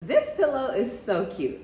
This pillow is so cute.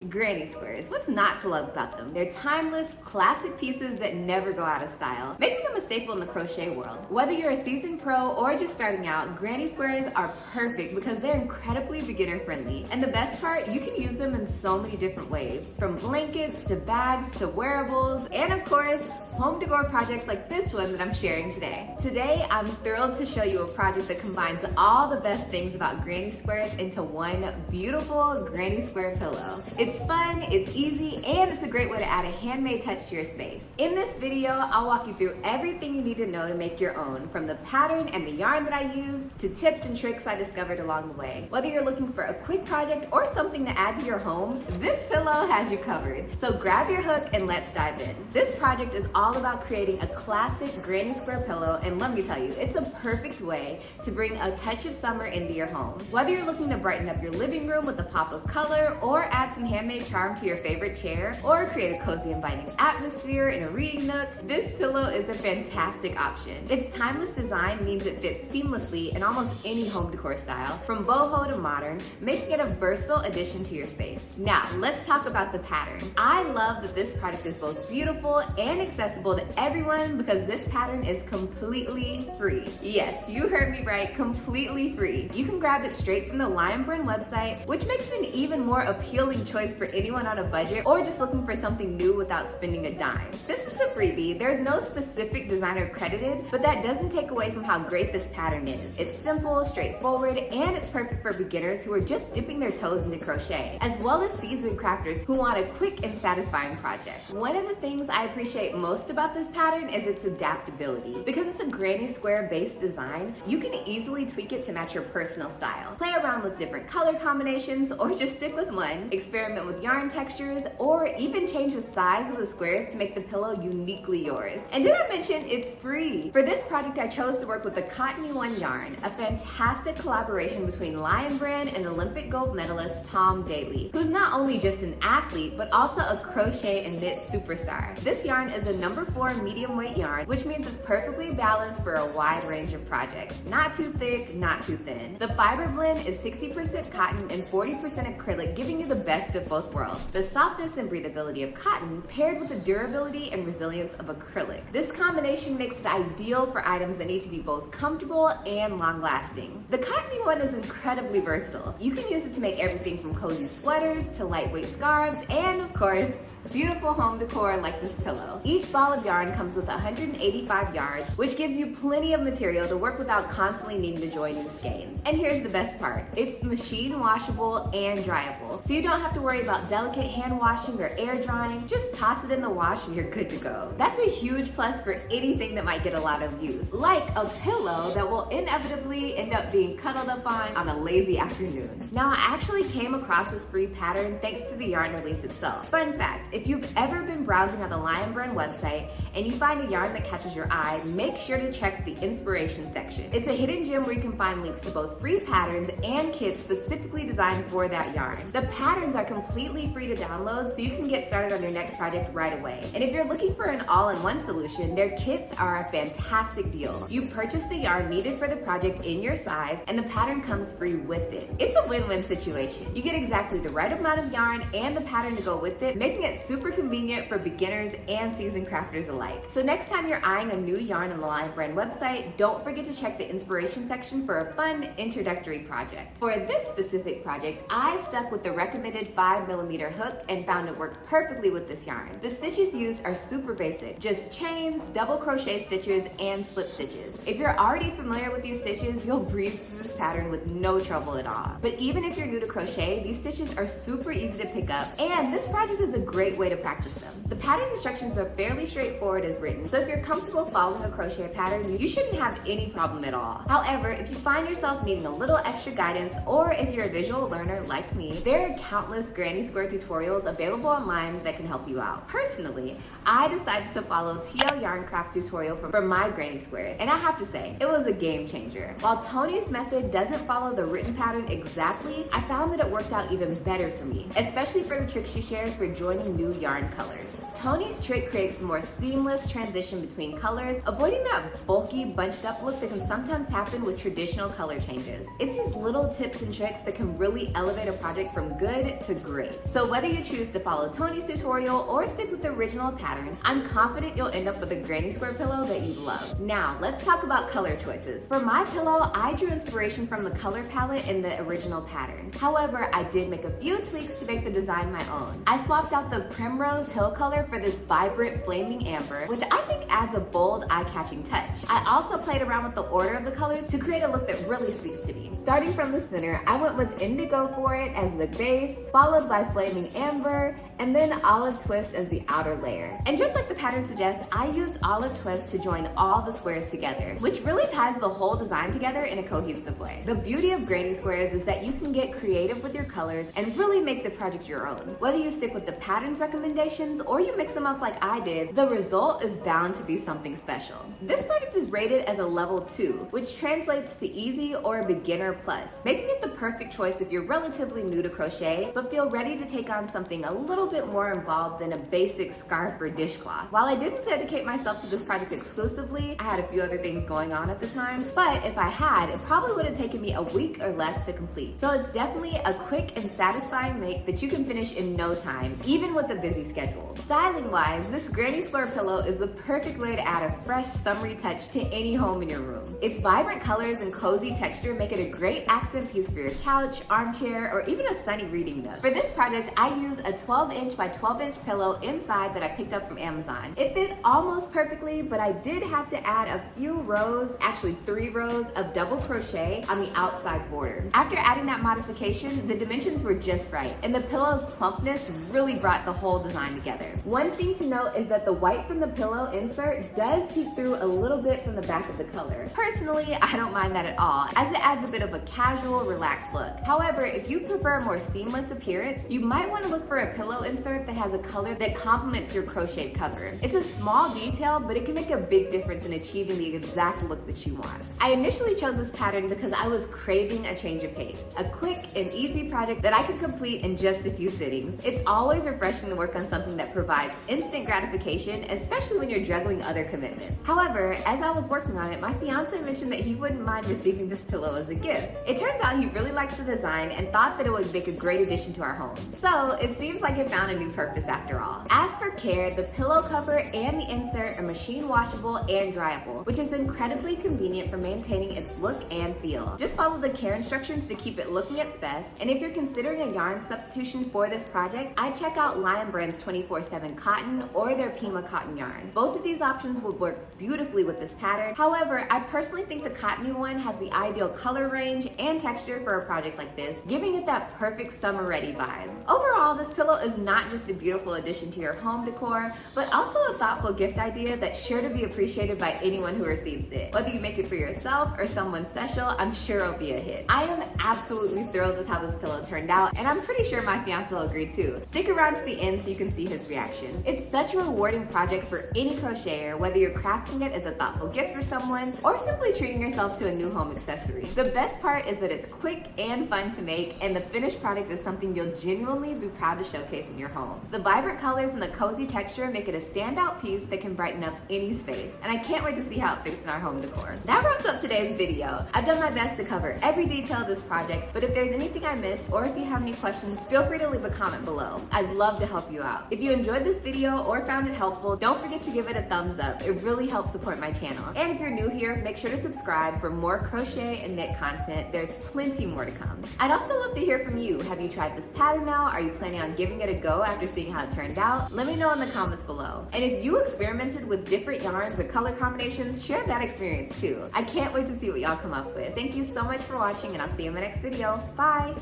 Granny squares. What's not to love about them? They're timeless, classic pieces that never go out of style, making them a staple in the crochet world. Whether you're a seasoned pro or just starting out, granny squares are perfect because they're incredibly beginner friendly. And the best part, you can use them in so many different ways, from blankets to bags to wearables, and of course, home decor projects like this one that I'm sharing today. Today, I'm thrilled to show you a project that combines all the best things about granny squares into one beautiful granny square pillow. It's fun, it's easy, and it's a great way to add a handmade touch to your space. In this video, I'll walk you through everything you need to know to make your own, from the pattern and the yarn that I use to tips and tricks I discovered along the way. Whether you're looking for a quick project or something to add to your home, this pillow has you covered. So grab your hook and let's dive in. This project is all about creating a classic granny square pillow, and let me tell you, it's a perfect way to bring a touch of summer into your home. Whether you're looking to brighten up your living room with a pop of color, or add some handmade charm to your favorite chair, or create a cozy inviting atmosphere in a reading nook, this pillow is a fantastic option. Its timeless design means it fits seamlessly in almost any home decor style, from boho to modern, making it a versatile addition to your space. Now, let's talk about the pattern. I love that this product is both beautiful and accessible to everyone because this pattern is completely free. Yes, you heard me right, completely free. You can grab it straight from the Lion Brand website, which makes it an even more appealing choice for anyone on a budget or just looking for something new without spending a dime. Since it's a freebie, there's no specific designer credited, but that doesn't take away from how great this pattern is. It's simple, straightforward, and it's perfect for beginners who are just dipping their toes into crochet, as well as seasoned crafters who want a quick and satisfying project. One of the things I appreciate most about this pattern is its adaptability. Because it's a granny square based design, you can easily tweak it to match your personal style. Play around with different color combinations or just stick with one. Experiment with yarn textures or even change the size of the squares to make the pillow uniquely yours. And did I mention it's free? For this project, I chose to work with the Cottony One yarn, a fantastic collaboration between Lion Brand and Olympic gold medalist Tom Daley, who's not only just an athlete, but also a crochet and knit superstar. This yarn is a number 4 medium weight yarn, which means it's perfectly balanced for a wide range of projects. Not too thick, not too thin. The fiber blend is 60% cotton and 40% acrylic, giving you the best of both worlds. The softness and breathability of cotton paired with the durability and resilience of acrylic. This combination makes it ideal for items that need to be both comfortable and long-lasting. The Cottony One is incredibly versatile. You can use it to make everything from cozy sweaters to lightweight scarves and, of course, beautiful home decor like this pillow. Each ball of yarn comes with 185 yards, which gives you plenty of material to work without constantly needing to join new skeins. And here's the best part. It's machine washable and dryable, so you don't have to worry about delicate hand washing or air drying. Just toss it in the wash and you're good to go. That's a huge plus for anything that might get a lot of use, like a pillow that will inevitably end up being cuddled up on a lazy afternoon. Now, I actually came across this free pattern thanks to the yarn release itself. Fun fact, if you've ever been browsing on the Lion Brand website and you find a yarn that catches your eye, make sure to check the inspiration section. It's a hidden gem where you can find links to both free patterns and kits specifically designed for that yarn. The patterns are completely free to download, so you can get started on your next project right away. And if you're looking for an all-in-one solution, their kits are a fantastic deal. You purchase the yarn needed for the project in your size, and the pattern comes free with it. It's a win-win situation. You get exactly the right amount of yarn and the pattern to go with it, making it super convenient for beginners and seasoned crafters alike. So next time you're eyeing a new yarn on the Lion Brand website, don't forget to check the inspiration section for a fun introductory project. For this specific project, I stuck with the recommended 5mm hook and found it worked perfectly with this yarn. The stitches used are super basic, just chains, double crochet stitches, and slip stitches. If you're already familiar with these stitches, you'll breeze through this pattern with no trouble at all. But even if you're new to crochet, these stitches are super easy to pick up, and this project is a great way to practice them. The pattern instructions are fairly straightforward as written, so if you're comfortable following a crochet pattern, you shouldn't have any problem at all. However, if you find yourself needing a little extra guidance, or if you're a visual learner like me, there are countless great granny square tutorials available online that can help you out. Personally, I decided to follow TL Yarn Crafts tutorial for my granny squares, and I have to say, it was a game changer. While Tony's method doesn't follow the written pattern exactly, I found that it worked out even better for me, especially for the tricks she shares for joining new yarn colors. Tony's trick creates a more seamless transition between colors, avoiding that bulky, bunched up look that can sometimes happen with traditional color changes. It's these little tips and tricks that can really elevate a project from good to great. So whether you choose to follow Tony's tutorial or stick with the original pattern, I'm confident you'll end up with a granny square pillow that you love. Now, let's talk about color choices. For my pillow, I drew inspiration from the color palette in the original pattern. However, I did make a few tweaks to make the design my own. I swapped out the Primrose Hill color for this vibrant flaming amber, which I think adds a bold, eye-catching touch. I also played around with the order of the colors to create a look that really speaks to me. Starting from the center, I went with indigo for it as the base, followed by flaming amber, and then olive twist as the outer layer. And just like the pattern suggests, I used olive twist to join all the squares together, which really ties the whole design together in a cohesive way. The beauty of granny squares is that you can get creative with your colors and really make the project your own. Whether you stick with the pattern's recommendations or you mix them up like I did, the result is bound to be something special. This project is rated as a level 2, which translates to easy or a beginner plus, making it the perfect choice if you're relatively new to crochet but feel ready to take on something a little bit more involved than a basic scarf or dishcloth. While I didn't dedicate myself to this project exclusively, I had a few other things going on at the time, but if I had, it probably would have taken me a week or less to complete. So it's definitely a quick and satisfying make that you can finish in no time, even with a busy schedule. Styling wise, this granny square pillow is the perfect way to add a fresh, summery touch to any home in your room. Its vibrant colors and cozy texture make it a great accent piece for your couch, armchair, or even a sunny reading nook. For this project, I use a 12-inch by 12-inch pillow inside that I picked up from Amazon. It fit almost perfectly, but I did have to add a few rows, actually 3 rows of double crochet on the outside border. After adding that modification, the dimensions were just right, and the pillow's plumpness really brought the whole design together. One thing to note is that the white from the pillow insert does peek through a little bit from the back of the color. Personally, I don't mind that at all, as it adds a bit of a casual, relaxed look. However, if you prefer a more seamless appearance, you might want to look for a pillow insert that has a color that complements your crocheted cover. It's a small detail, but it can make a big difference in achieving the exact look that you want. I initially chose this pattern because I was craving a change of pace, a quick and easy project that I could complete in just a few sittings. It's always refreshing to work on something that provides instant gratification, especially when you're juggling other commitments. However, as I was working on it, my fiance mentioned that he wouldn't mind receiving this pillow as a gift. It turns out he really likes the design and thought that it would make a great addition to our home. So it seems like it found a new purpose after all. As for care, the pillow cover and the insert are machine washable and dryable, which is incredibly convenient for maintaining its look and feel. Just follow the care instructions to keep it looking its best, and if you're considering a yarn substitution for this project, I'd check out Lion Brand's 24/7 cotton or their Pima cotton yarn. Both of these options would work beautifully with this pattern. However, I personally think the cottony one has the ideal color range and texture for a project like this, giving it that perfect summer ready vibe. Overall, this pillow is not just a beautiful addition to your home decor, but also a thoughtful gift idea that's sure to be appreciated by anyone who receives it. Whether you make it for yourself or someone special, I'm sure it'll be a hit. I am absolutely thrilled with how this pillow turned out, and I'm pretty sure my fiance will agree too. Stick around to the end so you can see his reaction. It's such a rewarding project for any crocheter, whether you're crafting it as a thoughtful gift for someone or simply treating yourself to a new home accessory. The best part is that it's quick and fun to make, and the finished product is something you'll genuinely be proud to showcase in your home. The vibrant colors and the cozy texture make it a standout piece that can brighten up any space, and I can't wait to see how it fits in our home decor. That wraps up today's video. I've done my best to cover every detail of this project, but if there's anything I missed or if you have any questions, feel free to leave a comment below. I'd love to help you out. If you enjoyed this video or found it helpful, don't forget to give it a thumbs up. It really helps support my channel. And if you're new here, make sure to subscribe for more crochet and knit content. There's plenty more to come. I'd also love to hear from you. Have you tried this pattern now? Are you planning on giving it a go after seeing how it turned out? Let me know in the comments below. And if you experimented with different yarns or color combinations, share that experience too. I can't wait to see what y'all come up with. Thank you so much for watching, and I'll see you in my next video. Bye!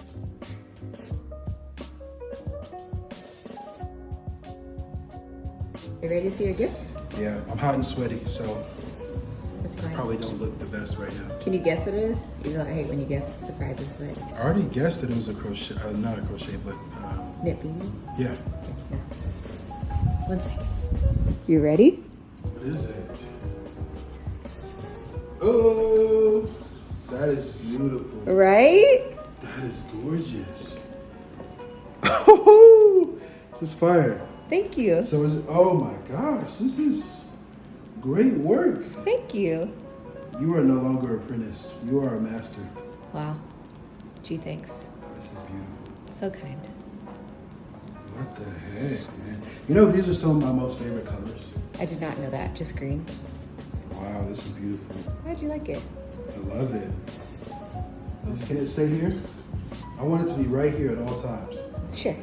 You ready to see your gift? Yeah, I'm hot and sweaty, so Let's fine. Probably don't look the best right now. Can you guess what it is? Even though I hate when you guess surprises, but. I already guessed that it was a crochet, not a crochet, but Knit beanie? yeah. No. 1 second. You ready? What is it? Oh, that is beautiful. Right? That is gorgeous. Oh, this is fire. Thank you. So it's, oh my gosh, this is great work. Thank you. You are no longer an apprentice. You are a master. Wow. Gee, thanks. This is beautiful. So kind. What the heck, man? You know, these are some of my most favorite colors. I did not know that. Just green. Wow, this is beautiful. How'd you like it? I love it. Can it stay here? I want it to be right here at all times. Sure.